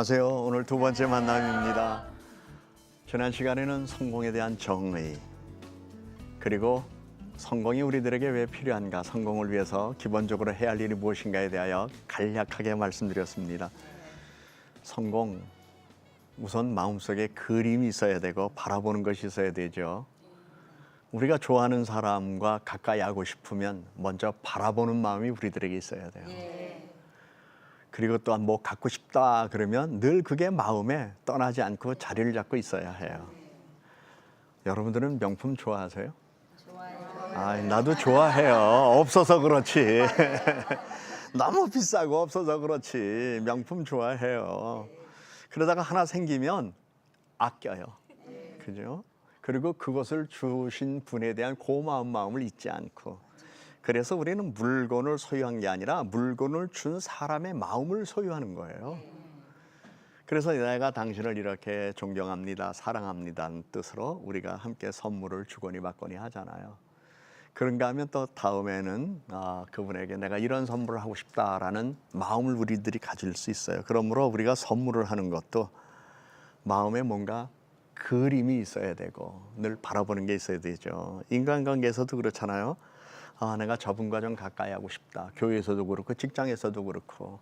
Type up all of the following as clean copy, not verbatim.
안녕하세요. 오늘 두 번째 만남입니다. 지난 시간에는 성공에 대한 정의, 그리고 성공이 우리들에게 왜 필요한가, 성공을 위해서 기본적으로 해야 할 일이 무엇인가에 대하여 간략하게 말씀드렸습니다. 성공, 우선 마음속에 그림이 있어야 되고 바라보는 것이 있어야 되죠. 우리가 좋아하는 사람과 가까이 하고 싶으면 먼저 바라보는 마음이 우리들에게 있어야 돼요. 그리고 또한 뭐 갖고 싶다 그러면 늘 그게 마음에 떠나지 않고 자리를 잡고 있어야 해요. 여러분들은 명품 좋아하세요? 좋아요. 나도 좋아해요. 없어서 그렇지. 너무 비싸고 없어서 그렇지. 명품 좋아해요. 그러다가 하나 생기면 아껴요. 그죠? 그리고 그것을 주신 분에 대한 고마운 마음을 잊지 않고. 그래서 우리는 물건을 소유한 게 아니라 물건을 준 사람의 마음을 소유하는 거예요. 그래서 내가 당신을 이렇게 존경합니다, 사랑합니다는 뜻으로 우리가 함께 선물을 주거니 받거니 하잖아요. 그런가 하면 또 다음에는 그분에게 내가 이런 선물을 하고 싶다라는 마음을 우리들이 가질 수 있어요. 그러므로 우리가 선물을 하는 것도 마음에 뭔가 그림이 있어야 되고 늘 바라보는 게 있어야 되죠. 인간관계에서도 그렇잖아요. 내가 저분과 좀 가까이 하고 싶다. 교회에서도 그렇고 직장에서도 그렇고.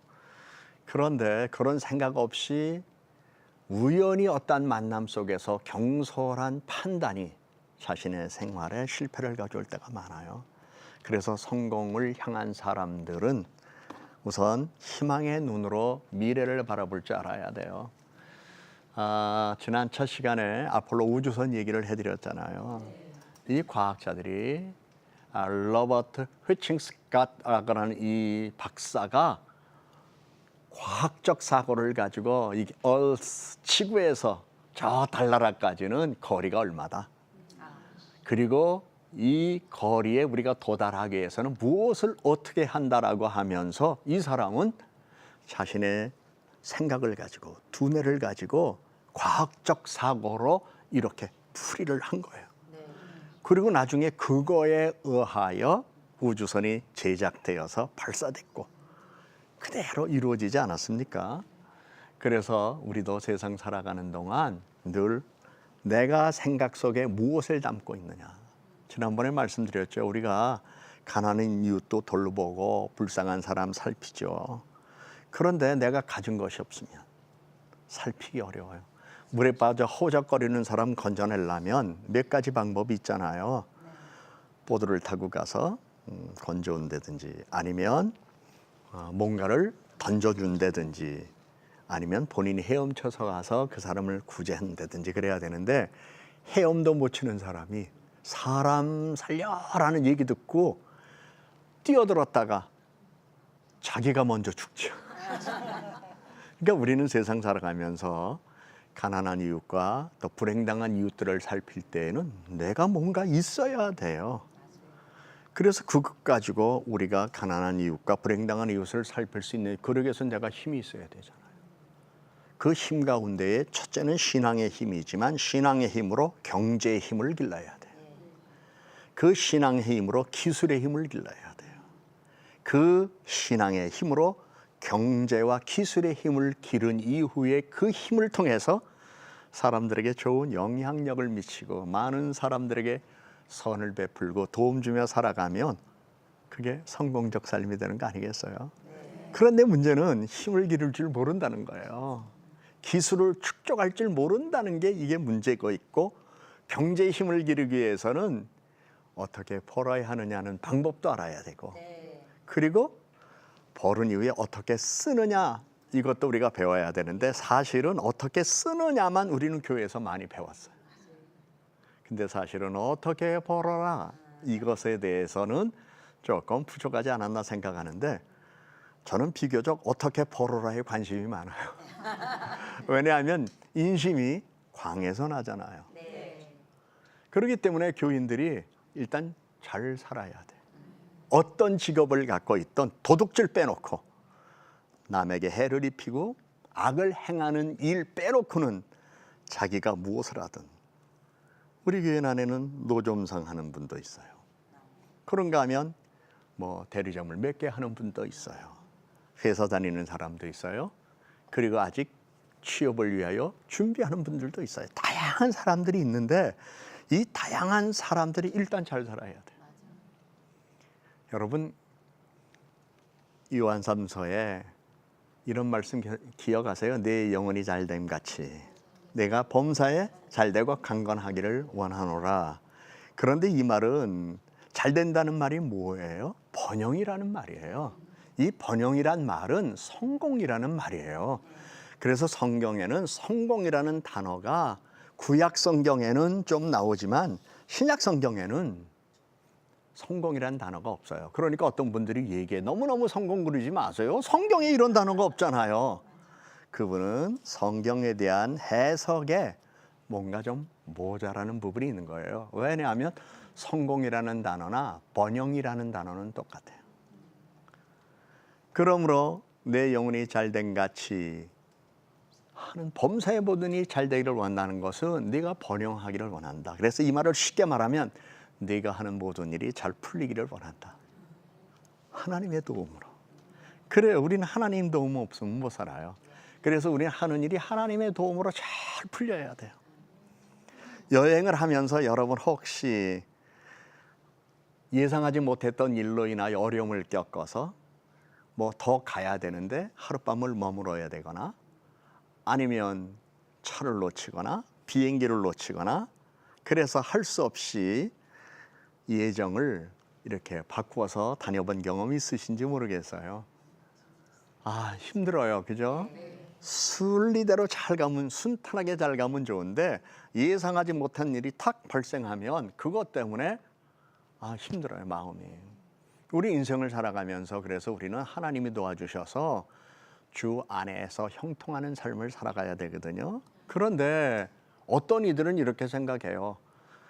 그런데 그런 생각 없이 우연히 어떤 만남 속에서 경솔한 판단이 자신의 생활에 실패를 가져올 때가 많아요. 그래서 성공을 향한 사람들은 우선 희망의 눈으로 미래를 바라볼 줄 알아야 돼요. 지난 첫 시간에 아폴로 우주선 얘기를 해드렸잖아요. 이 과학자들이 로버트 휘칭스캇라는 이 박사가 과학적 사고를 가지고 이 지구에서 저 달나라까지는 거리가 얼마다. 그리고 이 거리에 우리가 도달하기 위해서는 무엇을 어떻게 한다라고 하면서 이 사람은 자신의 생각을 가지고 두뇌를 가지고 과학적 사고로 이렇게 풀이를 한 거예요. 그리고 나중에 그거에 의하여 우주선이 제작되어서 발사됐고 그대로 이루어지지 않았습니까? 그래서 우리도 세상 살아가는 동안 늘 내가 생각 속에 무엇을 담고 있느냐. 지난번에 말씀드렸죠. 우리가 가난한 이웃도 돌보고 불쌍한 사람 살피죠. 그런데 내가 가진 것이 없으면 살피기 어려워요. 물에 빠져 허우적거리는 사람 건져내려면 몇 가지 방법이 있잖아요. 보드를 타고 가서 건져온다든지 아니면 뭔가를 던져준다든지 아니면 본인이 헤엄쳐서 가서 그 사람을 구제한다든지 그래야 되는데 헤엄도 못 치는 사람이 사람 살려라는 얘기 듣고 뛰어들었다가 자기가 먼저 죽죠. 그러니까 우리는 세상 살아가면서 가난한 이웃과 또 불행당한 이웃들을 살필 때에는 내가 뭔가 있어야 돼요. 그래서 그것 가지고 우리가 가난한 이웃과 불행당한 이웃을 살필 수 있는, 그러기 위해서 내가 힘이 있어야 되잖아요. 그 힘 가운데에 첫째는 신앙의 힘이지만 신앙의 힘으로 경제의 힘을 길러야 돼요. 그 신앙의 힘으로 기술의 힘을 길러야 돼요. 그 신앙의 힘으로 경제와 기술의 힘을 기른 이후에 그 힘을 통해서 사람들에게 좋은 영향력을 미치고 많은 사람들에게 선을 베풀고 도움 주며 살아가면 그게 성공적 삶이 되는 거 아니겠어요? 그런데 문제는 힘을 기를 줄 모른다는 거예요. 기술을 축적할 줄 모른다는 게 이게 문제가 있고, 경제의 힘을 기르기 위해서는 어떻게 벌어야 하느냐는 방법도 알아야 되고, 그리고 벌은 이후에 어떻게 쓰느냐, 이것도 우리가 배워야 되는데 사실은 어떻게 쓰느냐만 우리는 교회에서 많이 배웠어요. 근데 사실은 어떻게 벌어라, 이것에 대해서는 조금 부족하지 않았나 생각하는데 저는 비교적 어떻게 벌어라에 관심이 많아요. 왜냐하면 인심이 광에서 나잖아요. 그렇기 때문에 교인들이 일단 잘 살아야 돼. 어떤 직업을 갖고 있던 도둑질 빼놓고 남에게 해를 입히고 악을 행하는 일 빼놓고는 자기가 무엇을 하든. 우리 교회 안에는 노점상 하는 분도 있어요. 그런가 하면 뭐 대리점을 몇 개 하는 분도 있어요. 회사 다니는 사람도 있어요. 그리고 아직 취업을 위하여 준비하는 분들도 있어요. 다양한 사람들이 있는데 이 다양한 사람들이 일단 잘 살아야 돼요. 여러분, 요한 3서에 이런 말씀 기억하세요. 내 영혼이 잘됨 같이 내가 범사에 잘되고 강건하기를 원하노라. 그런데 이 말은 잘 된다는 말이 뭐예요? 번영이라는 말이에요. 이 번영이란 말은 성공이라는 말이에요. 그래서 성경에는 성공이라는 단어가 구약 성경에는 좀 나오지만 신약 성경에는 성공이라는 단어가 없어요. 그러니까 어떤 분들이 얘기해. 너무너무 성공 그러지 마세요. 성경에 이런 단어가 없잖아요. 그분은 성경에 대한 해석에 뭔가 좀 모자라는 부분이 있는 거예요. 왜냐하면 성공이라는 단어나 번영이라는 단어는 똑같아요. 그러므로 내 영혼이 잘된 같이 하는 범사에 보더니 잘되기를 원하는 것은 네가 번영하기를 원한다. 그래서 이 말을 쉽게 말하면 네가 하는 모든 일이 잘 풀리기를 원한다. 하나님의 도움으로. 그래요. 우리는 하나님 도움 없으면 못 살아요. 그래서 우리는 하는 일이 하나님의 도움으로 잘 풀려야 돼요. 여행을 하면서 여러분 혹시 예상하지 못했던 일로 인하여 어려움을 겪어서 뭐 더 가야 되는데 하룻밤을 머물어야 되거나 아니면 차를 놓치거나 비행기를 놓치거나 그래서 할 수 없이 예정을 이렇게 바꾸어서 다녀본 경험이 있으신지 모르겠어요. 아, 힘들어요. 그죠? 순리대로 잘 가면, 순탄하게 잘 가면 좋은데 예상하지 못한 일이 탁 발생하면 그것 때문에 힘들어요, 마음이. 우리 인생을 살아가면서 그래서 우리는 하나님이 도와주셔서 주 안에서 형통하는 삶을 살아가야 되거든요. 그런데 어떤 이들은 이렇게 생각해요.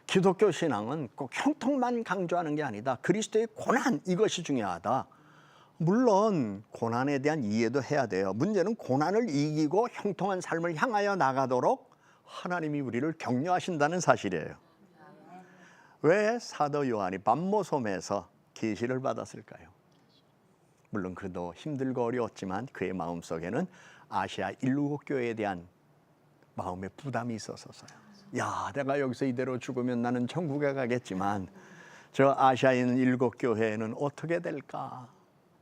기독교 신앙은 꼭 형통만 강조하는 게 아니다. 그리스도의 고난, 이것이 중요하다. 물론 고난에 대한 이해도 해야 돼요. 문제는 고난을 이기고 형통한 삶을 향하여 나가도록 하나님이 우리를 격려하신다는 사실이에요. 왜 사도 요한이 밤모섬에서 계시를 받았을까요? 물론 그도 힘들고 어려웠지만 그의 마음속에는 아시아 일곱 교회에 대한 마음의 부담이 있었어요. 야, 내가 여기서 이대로 죽으면 나는 천국에 가겠지만 저 아시아에 있는 일곱 교회는 어떻게 될까?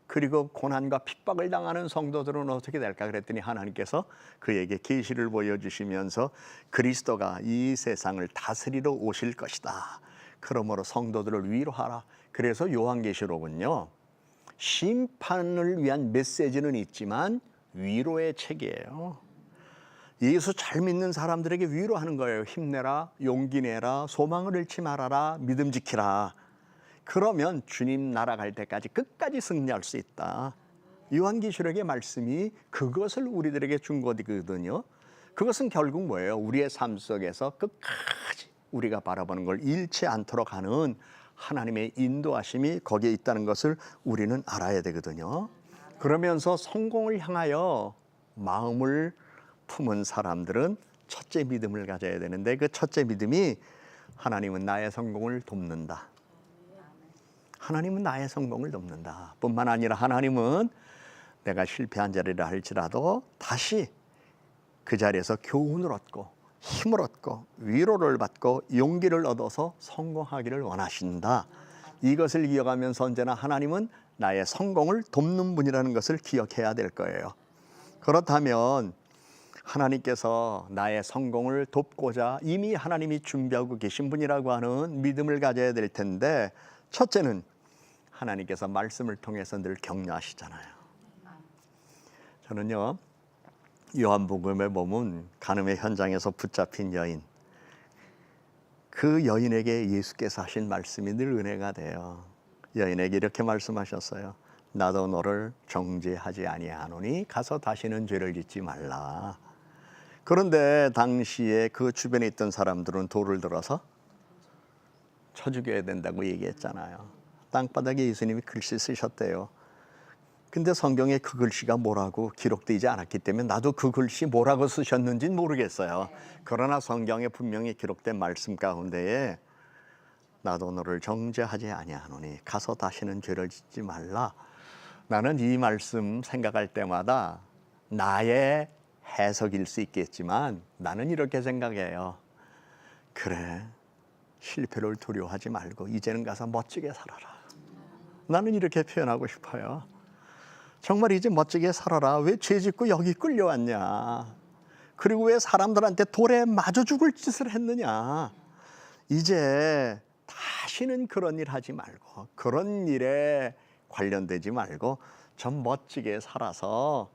그리고 고난과 핍박을 당하는 성도들은 어떻게 될까? 그랬더니 하나님께서 그에게 계시를 보여주시면서 그리스도가 이 세상을 다스리러 오실 것이다. 그러므로 성도들을 위로하라. 그래서 요한계시록은요, 심판을 위한 메시지는 있지만 위로의 책이에요. 예수 잘 믿는 사람들에게 위로하는 거예요. 힘내라, 용기 내라, 소망을 잃지 말아라, 믿음 지키라. 그러면 주님 나라 갈 때까지 끝까지 승리할 수 있다. 요한계시록의 말씀이 그것을 우리들에게 준 거거든요. 그것은 결국 뭐예요? 우리의 삶 속에서 끝까지 우리가 바라보는 걸 잃지 않도록 하는 하나님의 인도하심이 거기에 있다는 것을 우리는 알아야 되거든요. 그러면서 성공을 향하여 마음을 품은 사람들은 첫째 믿음을 가져야 되는데 그 첫째 믿음이 하나님은 나의 성공을 돕는다. 하나님은 나의 성공을 돕는다. 뿐만 아니라 하나님은 내가 실패한 자리라 할지라도 다시 그 자리에서 교훈을 얻고 힘을 얻고 위로를 받고 용기를 얻어서 성공하기를 원하신다. 이것을 기억하면서 언제나 하나님은 나의 성공을 돕는 분이라는 것을 기억해야 될 거예요. 그렇다면 하나님께서 나의 성공을 돕고자 이미 하나님이 준비하고 계신 분이라고 하는 믿음을 가져야 될 텐데 첫째는 하나님께서 말씀을 통해서 늘 격려하시잖아요. 저는요, 요한복음에 보면 간음의 현장에서 붙잡힌 여인, 그 여인에게 예수께서 하신 말씀이 늘 은혜가 돼요. 여인에게 이렇게 말씀하셨어요. 나도 너를 정죄하지 아니하노니 가서 다시는 죄를 짓지 말라. 그런데 당시에 그 주변에 있던 사람들은 돌을 들어서 쳐 죽여야 된다고 얘기했잖아요. 땅바닥에 예수님이 글씨 쓰셨대요. 근데 성경에 그 글씨가 뭐라고 기록되지 않았기 때문에 나도 그 글씨 뭐라고 쓰셨는지는 모르겠어요. 그러나 성경에 분명히 기록된 말씀 가운데에 나도 너를 정죄하지 아니하노니 가서 다시는 죄를 짓지 말라. 나는 이 말씀 생각할 때마다 나의 해석일 수 있겠지만 나는 이렇게 생각해요. 그래, 실패를 두려워하지 말고 이제는 가서 멋지게 살아라. 나는 이렇게 표현하고 싶어요. 정말 이제 멋지게 살아라. 왜 죄 짓고 여기 끌려왔냐. 그리고 왜 사람들한테 돌에 맞아 죽을 짓을 했느냐. 이제 다시는 그런 일 하지 말고 그런 일에 관련되지 말고 좀 멋지게 살아서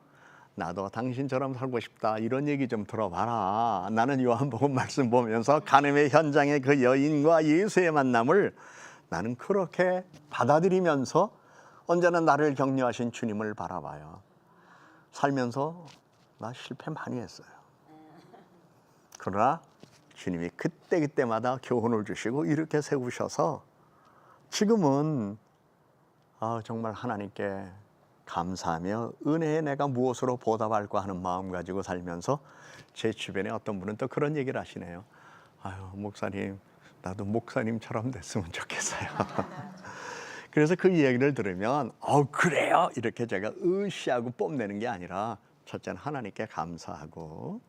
나도 당신처럼 살고 싶다 이런 얘기 좀 들어봐라. 나는 요한복음 말씀 보면서 간음의 현장의 그 여인과 예수의 만남을 나는 그렇게 받아들이면서 언제나 나를 격려하신 주님을 바라봐요. 살면서 나 실패 많이 했어요. 그러나 주님이 그때그때마다 교훈을 주시고 이렇게 세우셔서 지금은 정말 하나님께 감사하며 은혜에 내가 무엇으로 보답할까 하는 마음 가지고 살면서 제 주변에 어떤 분은 또 그런 얘기를 하시네요. 아유, 목사님, 나도 목사님처럼 됐으면 좋겠어요. 그래서 그 얘기를 들으면 그래요? 이렇게 제가 으쌰하고 뽐내는 게 아니라 첫째는 하나님께 감사하고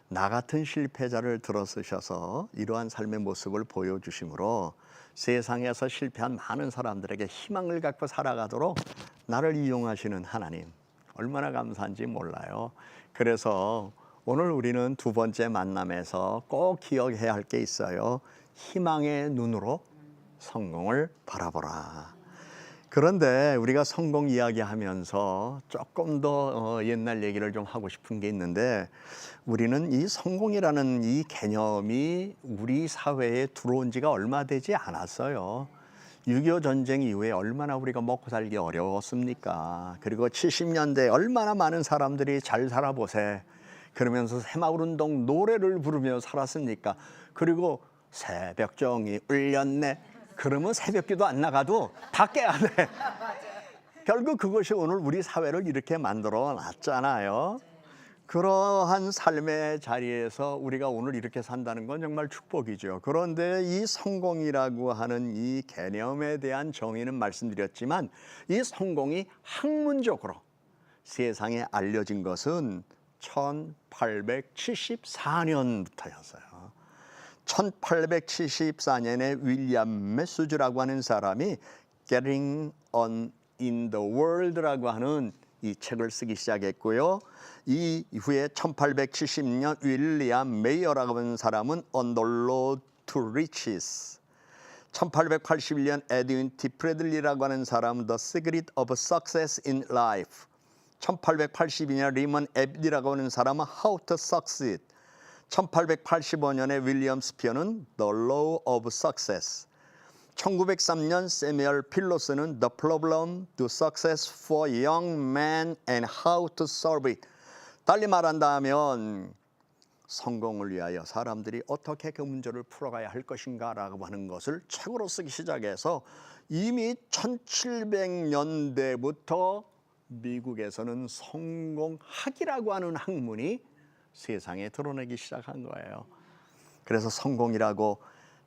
나 같은 실패자를 들어쓰셔서 이러한 삶의 모습을 보여주심으로 세상에서 실패한 많은 사람들에게 희망을 갖고 살아가도록 나를 이용하시는 하나님 얼마나 감사한지 몰라요. 그래서 오늘 우리는 두 번째 만남에서 꼭 기억해야 할 게 있어요. 희망의 눈으로 성공을 바라보라. 그런데 우리가 성공 이야기하면서 조금 더 옛날 얘기를 좀 하고 싶은 게 있는데 우리는 이 성공이라는 이 개념이 우리 사회에 들어온 지가 얼마 되지 않았어요. 6.25 전쟁 이후에 얼마나 우리가 먹고 살기 어려웠습니까? 그리고 70년대 얼마나 많은 사람들이 잘 살아보세 그러면서 새마을운동 노래를 부르며 살았습니까? 그리고 새벽종이 울렸네. 그러면 새벽기도 안 나가도 다 깨야 돼. 결국 그것이 오늘 우리 사회를 이렇게 만들어 놨잖아요. 그러한 삶의 자리에서 우리가 오늘 이렇게 산다는 건 정말 축복이죠. 그런데 이 성공이라고 하는 이 개념에 대한 정의는 말씀드렸지만 이 성공이 학문적으로 세상에 알려진 것은 1874년부터였어요. 1874년에 윌리엄 메수즈라고 하는 사람이 Getting on in the World라고 하는 이 책을 쓰기 시작했고요. 이 이후에 1870년 윌리엄 메이어라고 하는 사람은 On the Road to Riches, 1881년 에드윈 티 프레들리라고 하는 사람은 The Secret of Success in Life, 1882년 리먼 에비라고 하는 사람은 How to Succeed, 1885년에 윌리엄 스피어는 The Law of Success, 1903년 세뮤얼 필로스는 The Problem to Success for Young Men and How to Solve It. 달리 말한다면 성공을 위하여 사람들이 어떻게 그 문제를 풀어가야 할 것인가라고 하는 것을 책으로 쓰기 시작해서 이미 1700년대부터 미국에서는 성공학이라고 하는 학문이 세상에 드러내기 시작한 거예요. 그래서 성공이라고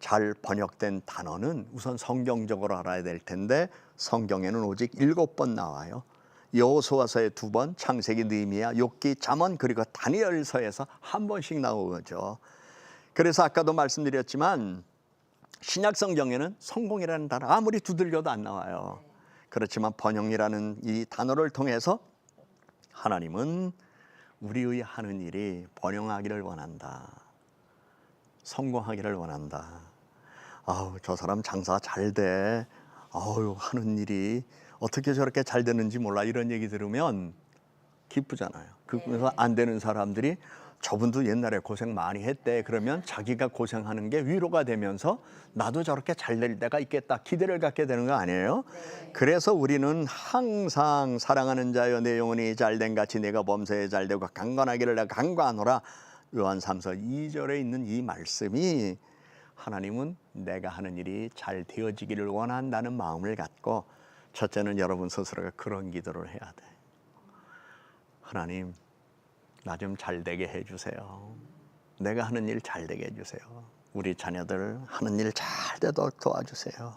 잘 번역된 단어는 우선 성경적으로 알아야 될 텐데 성경에는 오직 7번 나와요. 여호수아서에 2번, 창세기, 느헤미야, 욥기, 잠언 그리고 다니엘서에서 한 번씩 나오죠. 그래서 아까도 말씀드렸지만 신약 성경에는 성공이라는 단어 아무리 두들겨도 안 나와요. 그렇지만 번영이라는 이 단어를 통해서 하나님은 우리의 하는 일이 번영하기를 원한다. 성공하기를 원한다. 저 사람 장사 잘 돼. 하는 일이 어떻게 저렇게 잘 되는지 몰라. 이런 얘기 들으면 기쁘잖아요. 그래서 안 되는 사람들이 저분도 옛날에 고생 많이 했대. 그러면 자기가 고생하는 게 위로가 되면서 나도 저렇게 잘 될 때가 있겠다. 기대를 갖게 되는 거 아니에요? 그래서 우리는 항상 사랑하는 자여 내 영혼이 잘된 같이 내가 범사에 잘되고 강건하기를 내가 강구하노라. 요한 3서 2절에 있는 이 말씀이 하나님은 내가 하는 일이 잘 되어지기를 원한다는 마음을 갖고 첫째는 여러분 스스로가 그런 기도를 해야 돼. 하나님, 나 좀 잘되게 해주세요. 내가 하는 일 잘되게 해주세요. 우리 자녀들 하는 일 잘되도록 도와주세요.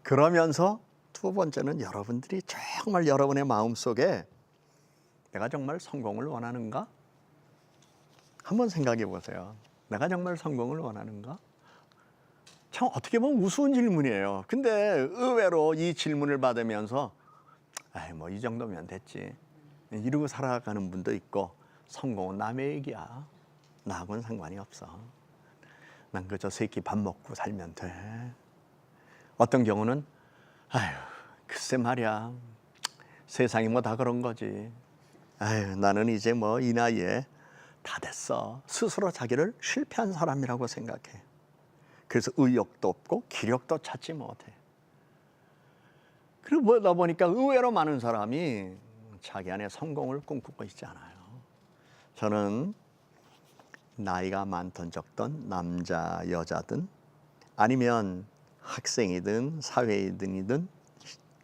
그러면서 두 번째는 여러분들이 정말 여러분의 마음속에 내가 정말 성공을 원하는가? 한번 생각해 보세요. 내가 정말 성공을 원하는가? 참 어떻게 보면 우스운 질문이에요. 근데 의외로 이 질문을 받으면서 뭐 이 정도면 됐지 이러고 살아가는 분도 있고, 성공은 남의 얘기야. 나하고는 상관이 없어. 난 그저 새끼 밥 먹고 살면 돼. 어떤 경우는 아유 글쎄 말이야, 세상이 뭐 다 그런 거지. 아유 나는 이제 뭐 이 나이에 다 됐어. 스스로 자기를 실패한 사람이라고 생각해. 그래서 의욕도 없고 기력도 찾지 못해. 그리고 보다 보니까 의외로 많은 사람이 자기 안에 성공을 꿈꾸고 있지 않아요. 저는 나이가 많든 적든 남자 여자든 아니면 학생이든 사회인이든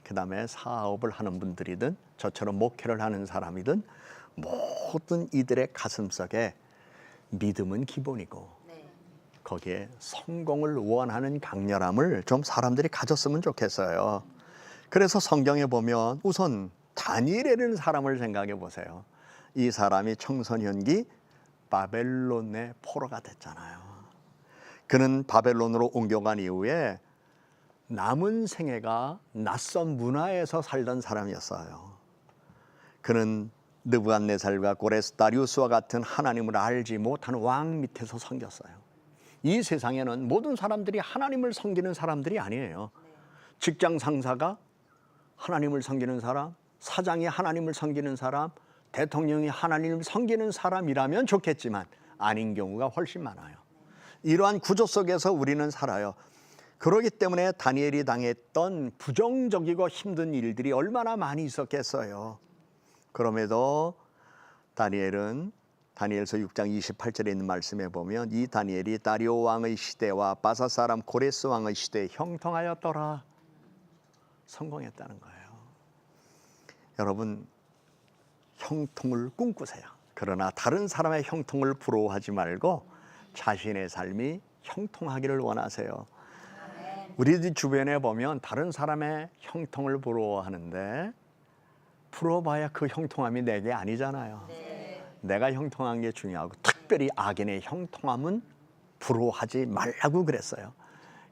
그다음에 사업을 하는 분들이든 저처럼 목회를 하는 사람이든 모든 이들의 가슴속에 믿음은 기본이고 거기에 성공을 원하는 강렬함을 좀 사람들이 가졌으면 좋겠어요. 그래서 성경에 보면 우선 다니엘이라는 사람을 생각해 보세요. 이 사람이 청소년기 바벨론의 포로가 됐잖아요. 그는 바벨론으로 옮겨간 이후에 남은 생애가 낯선 문화에서 살던 사람이었어요. 그는 느부갓네살과 고레스 다리우스와 같은 하나님을 알지 못하는 왕 밑에서 섬겼어요. 이 세상에는 모든 사람들이 하나님을 섬기는 사람들이 아니에요. 직장 상사가 하나님을 섬기는 사람, 사장이 하나님을 섬기는 사람, 대통령이 하나님을 섬기는 사람이라면 좋겠지만 아닌 경우가 훨씬 많아요. 이러한 구조 속에서 우리는 살아요. 그렇기 때문에 다니엘이 당했던 부정적이고 힘든 일들이 얼마나 많이 있었겠어요. 그럼에도 다니엘은 다니엘서 6장 28절에 있는 말씀에 보면 이 다니엘이 다리오 왕의 시대와 바사 사람 고레스 왕의 시대에 형통하였더라. 성공했다는 거예요. 여러분 형통을 꿈꾸세요. 그러나 다른 사람의 형통을 부러워하지 말고 자신의 삶이 형통하기를 원하세요. 우리 주변에 보면 다른 사람의 형통을 부러워하는데 부러워봐야 그 형통함이 내게 아니잖아요. 내가 형통한 게 중요하고 특별히 악인의 형통함은 부러워하지 말라고 그랬어요.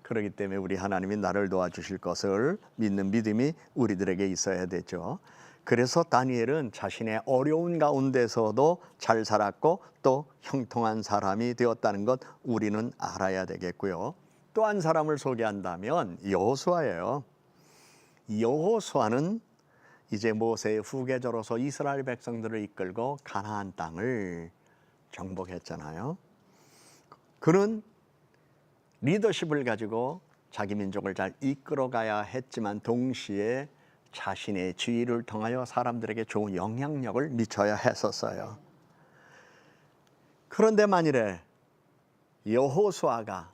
그렇기 때문에 우리 하나님이 나를 도와주실 것을 믿는 믿음이 우리들에게 있어야 되죠. 그래서 다니엘은 자신의 어려운 가운데서도 잘 살았고 또 형통한 사람이 되었다는 것 우리는 알아야 되겠고요. 또 한 사람을 소개한다면 여호수아예요. 여호수아는 이제 모세의 후계자로서 이스라엘 백성들을 이끌고 가나안 땅을 정복했잖아요. 그는 리더십을 가지고 자기 민족을 잘 이끌어가야 했지만 동시에 자신의 지위를 통하여 사람들에게 좋은 영향력을 미쳐야 했었어요. 그런데 만일에 여호수아가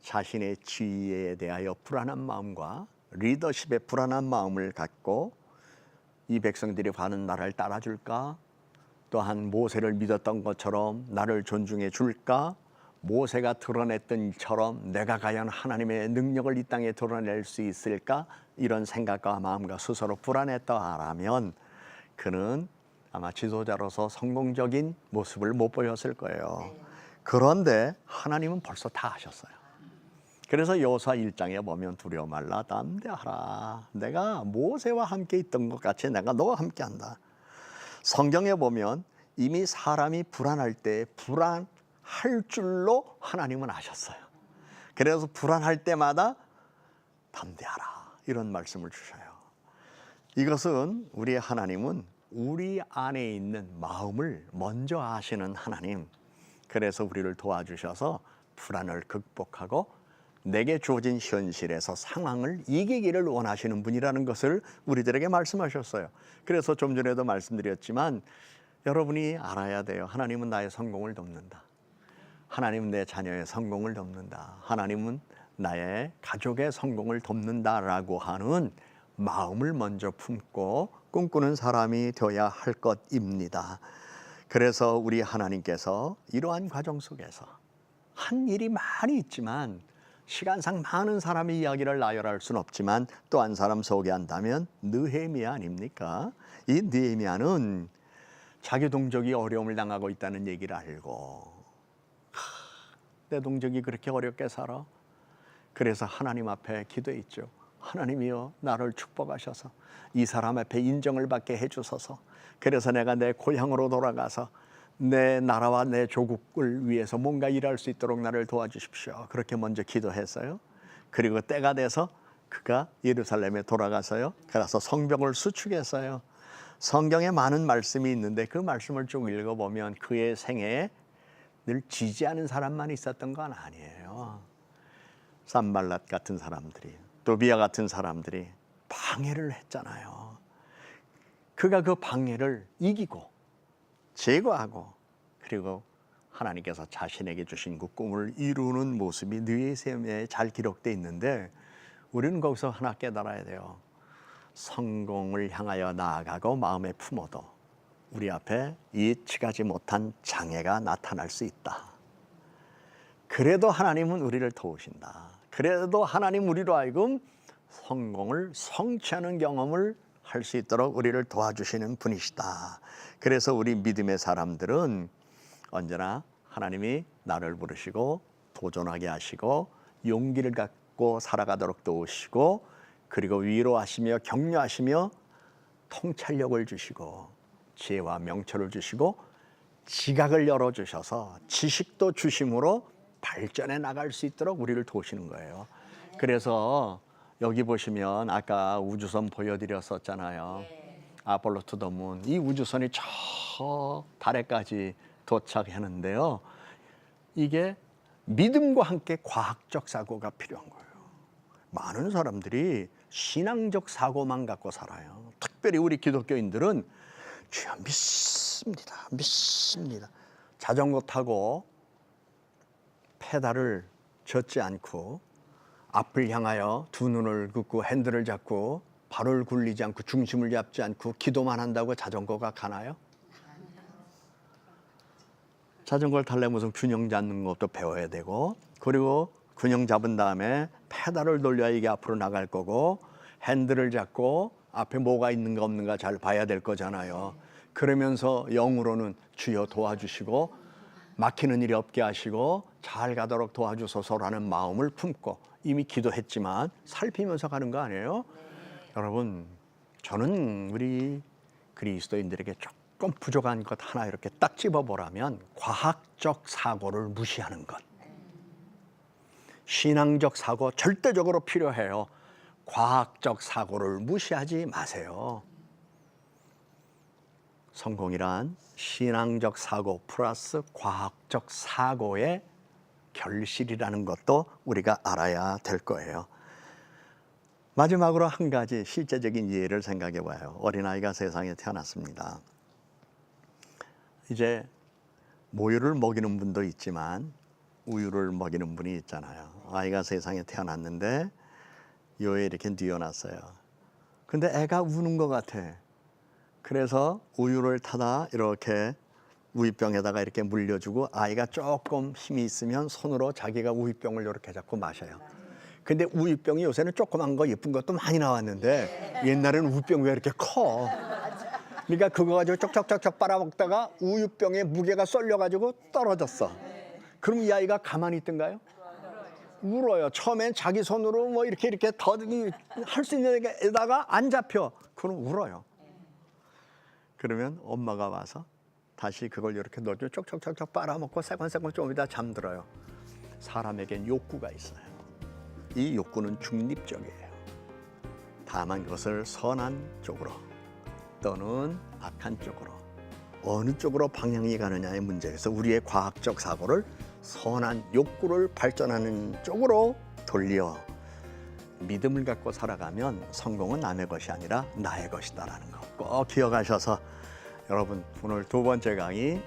자신의 지위에 대하여 불안한 마음과 리더십에 불안한 마음을 갖고 이 백성들이 과연 나를 따라줄까? 또한 모세를 믿었던 것처럼 나를 존중해 줄까? 모세가 드러냈던 일처럼 내가 과연 하나님의 능력을 이 땅에 드러낼 수 있을까? 이런 생각과 마음과 스스로 불안했다라면 그는 아마 지도자로서 성공적인 모습을 못 보였을 거예요. 그런데 하나님은 벌써 다 하셨어요. 그래서 여호수아 1장에 보면 두려워 말라 담대하라. 내가 모세와 함께 있던 것 같이 내가 너와 함께 한다. 성경에 보면 이미 사람이 불안할 때 불안할 줄로 하나님은 아셨어요. 그래서 불안할 때마다 담대하라 이런 말씀을 주셔요. 이것은 우리의 하나님은 우리 안에 있는 마음을 먼저 아시는 하나님. 그래서 우리를 도와주셔서 불안을 극복하고 내게 주어진 현실에서 상황을 이기기를 원하시는 분이라는 것을 우리들에게 말씀하셨어요. 그래서 좀 전에도 말씀드렸지만 여러분이 알아야 돼요. 하나님은 나의 성공을 돕는다. 하나님은 내 자녀의 성공을 돕는다. 하나님은 나의 가족의 성공을 돕는다라고 하는 마음을 먼저 품고 꿈꾸는 사람이 되어야 할 것입니다. 그래서 우리 하나님께서 이러한 과정 속에서 한 일이 많이 있지만 시간상 많은 사람의 이야기를 나열할 수는 없지만 또 한 사람 소개한다면 느헤미야 아닙니까? 이 느헤미야는 자기 동족이 어려움을 당하고 있다는 얘기를 알고 내 동족이 그렇게 어렵게 살아. 그래서 하나님 앞에 기도했죠. 하나님이여 나를 축복하셔서 이 사람 앞에 인정을 받게 해주소서. 그래서 내가 내 고향으로 돌아가서 내 나라와 내 조국을 위해서 뭔가 일할 수 있도록 나를 도와주십시오. 그렇게 먼저 기도했어요. 그리고 때가 돼서 그가 예루살렘에 돌아가서요. 그래서 성벽을 수축했어요. 성경에 많은 말씀이 있는데 그 말씀을 쭉 읽어보면 그의 생애에 늘 지지하는 사람만 있었던 건 아니에요. 산발랏 같은 사람들이, 도비아 같은 사람들이 방해를 했잖아요. 그가 그 방해를 이기고 제거하고 그리고 하나님께서 자신에게 주신 그 꿈을 이루는 모습이 느헤미야에 잘 기록되어 있는데 우리는 거기서 하나 깨달아야 돼요. 성공을 향하여 나아가고 마음에 품어도 우리 앞에 예측하지 못한 장애가 나타날 수 있다. 그래도 하나님은 우리를 도우신다. 그래도 하나님 우리로 하여금 성공을 성취하는 경험을 할 수 있도록 우리를 도와주시는 분이시다. 그래서 우리 믿음의 사람들은 언제나 하나님이 나를 부르시고 도전하게 하시고 용기를 갖고 살아가도록 도우시고 그리고 위로하시며 격려하시며 통찰력을 주시고 지혜와 명철을 주시고 지각을 열어주셔서 지식도 주심으로 발전해 나갈 수 있도록 우리를 도우시는 거예요. 그래서 여기 보시면 아까 우주선 보여드렸었잖아요. 아폴로 투 더 문. 이 우주선이 저 달에까지 도착하는데요. 이게 믿음과 함께 과학적 사고가 필요한 거예요. 많은 사람들이 신앙적 사고만 갖고 살아요. 특별히 우리 기독교인들은 주여 믿습니다. 믿습니다. 자전거 타고 페달을 젓지 않고 앞을 향하여 두 눈을 긋고 핸들을 잡고 발을 굴리지 않고 중심을 잡지 않고 기도만 한다고 자전거가 가나요? 자전거를 타려면 무슨 균형 잡는 것도 배워야 되고 그리고 균형 잡은 다음에 페달을 돌려야 이게 앞으로 나갈 거고 핸들을 잡고 앞에 뭐가 있는가 없는가 잘 봐야 될 거잖아요. 그러면서 영으로는 주여 도와주시고 막히는 일이 없게 하시고 잘 가도록 도와주소서라는 마음을 품고 이미 기도했지만 살피면서 가는 거 아니에요? 여러분, 저는 우리 그리스도인들에게 조금 부족한 것 하나 이렇게 딱 집어보라면 과학적 사고를 무시하는 것. 신앙적 사고 절대적으로 필요해요. 과학적 사고를 무시하지 마세요. 성공이란 신앙적 사고 플러스 과학적 사고의 결실이라는 것도 우리가 알아야 될 거예요. 마지막으로 한 가지 실제적인 예를 생각해 봐요. 어린아이가 세상에 태어났습니다. 이제 모유를 먹이는 분도 있지만 우유를 먹이는 분이 있잖아요. 아이가 세상에 태어났는데 요에 이렇게 뉘어놨어요. 근데 애가 우는 것 같아. 그래서 우유를 타다 이렇게 우유병에다가 이렇게 물려주고 아이가 조금 힘이 있으면 손으로 자기가 우유병을 이렇게 잡고 마셔요. 근데 우유병이 요새는 조그만 거 예쁜 것도 많이 나왔는데 옛날에는 우유병 왜 이렇게 커? 그러니까 그거 가지고 쩍쩍쩍쩍 빨아먹다가 우유병에 무게가 쏠려가지고 떨어졌어. 그럼 이 아이가 가만히 있던가요? 울어요. 처음엔 자기 손으로 뭐 이렇게 더 할 수 있는 데다가 안 잡혀. 그럼 울어요. 그러면 엄마가 와서 다시 그걸 이렇게 넣어주면 쪽쪽쪽쪽 빨아먹고 세곤세곤 좀 이따 잠들어요. 사람에겐 욕구가 있어요. 이 욕구는 중립적이에요. 다만 그것을 선한 쪽으로 또는 악한 쪽으로 어느 쪽으로 방향이 가느냐의 문제에서 우리의 과학적 사고를 선한 욕구를 발전하는 쪽으로 돌려 믿음을 갖고 살아가면 성공은 남의 것이 아니라 나의 것이다라는 거 꼭 기억하셔서 여러분 오늘 두 번째 강의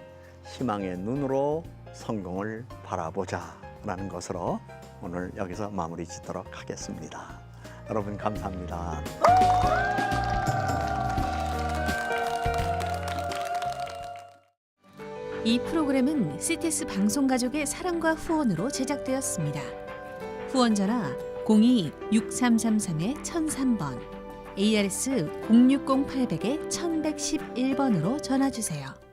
희망의 눈으로 성공을 바라보자 라는 것으로 오늘 여기서 마무리 짓도록 하겠습니다. 여러분 감사합니다. 이 프로그램은 CTS 방송가족의 사랑과 후원으로 제작되었습니다. 후원전화 02-6333-1003번, ARS 060-800-1111번으로 전화주세요.